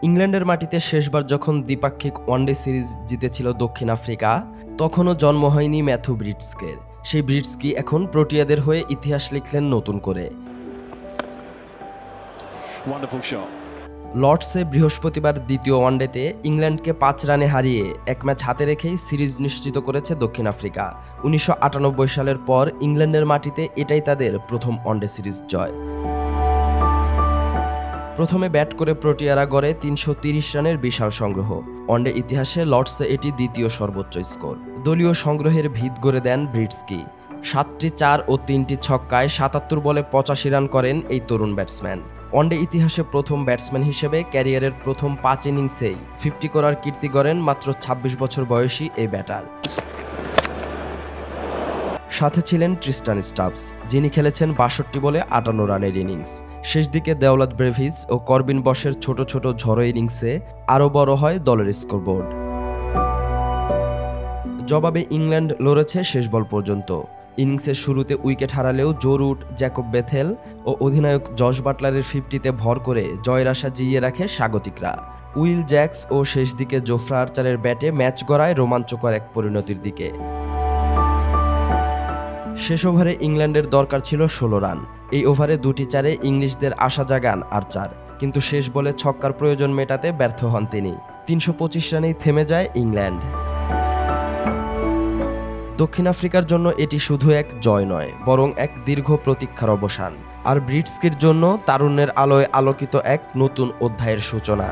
ইংল্যান্ডের মাটিতে শেষবার যখন দ্বিপাক্ষিক ওয়ানডে সিরিজ জিতেছিল দক্ষিণ আফ্রিকা, তখনও জন্ম হয়নি ম্যাথু ব্রিটসকের। সেই ব্রিটসকি এখন প্রোটিয়াদের হয়ে ইতিহাস লিখলেন নতুন করে। লর্ডসে বৃহস্পতিবার দ্বিতীয় ওয়ানডেতে ইংল্যান্ডকে 5 রানে হারিয়ে এক ম্যাচ হাতে রেখেই সিরিজ নিশ্চিত করেছে দক্ষিণ আফ্রিকা। 1998 সালের পর ইংল্যান্ডের মাটিতে এটাই তাদের প্রথম ওয়ানডে সিরিজ জয়। প্রথমে ব্যাট করে প্রোটিয়ারা গড়ে 330 রানের বিশাল সংগ্রহ। ওয়ানডে ইতিহাসে লর্ডসে এটি দ্বিতীয় সর্বোচ্চ স্কোর। দলীয় সংগ্রহের ভিত গড়ে দেন ব্রিটসকি। 7টি 4 ও 3টি ছক্কায় 77 বলে 85 রান করেন এই তরুণ ব্যাটসম্যান। ওয়ানডে ইতিহাসে প্রথম ব্যাটসম্যান হিসেবে ক্যারিয়ারের প্রথম 5 ইনিংসেই 50 করার কীর্তি গড়েন মাত্র 26 বছর বয়সী এই ব্যাটার। সাথে ছিলেন ট্রিস্টান স্টাবস, যিনি খেলেছেন 62 বলে 58 রানের ইনিংস। শেষ দিকে দেওলাত ব্রেভিস ও করবিন বশের ছোট ছোট ঝড়ো ইনিংসে আরও বড় হয় দলের স্কোরবোর্ড। জবাবে ইংল্যান্ড লড়েছে শেষ বল পর্যন্ত। ইনিংসের শুরুতে উইকেট হারালেও জো রুট, জ্যাকব বেথেল ও অধিনায়ক জশ বাটলারের 50-তে ভর করে জয়ের আশা জিইয়ে রাখে স্বাগতিকরা। উইল জ্যাক্স ও শেষ দিকে জোফ্রা আর্চারের ব্যাটে ম্যাচ গড়ায় রোমাঞ্চকর এক পরিণতির দিকে। শেষ ওভারে ইংল্যান্ডের দরকার ছিল 16 রান। এই ওভারে 2টি 4-এ ইংলিশদের আশা জাগান আর্চার, কিন্তু শেষ বলে ছক্কার প্রয়োজন মেটাতে ব্যর্থ হন তিনি। 325 রানেই থেমে যায় ইংল্যান্ড। দক্ষিণ আফ্রিকার জন্য এটি শুধু এক জয় নয়, বরং এক দীর্ঘ প্রতীক্ষার অবসান। আর ব্রিটসকির জন্য তারুণ্যের আলোয় আলোকিত এক নতুন অধ্যায়ের সূচনা।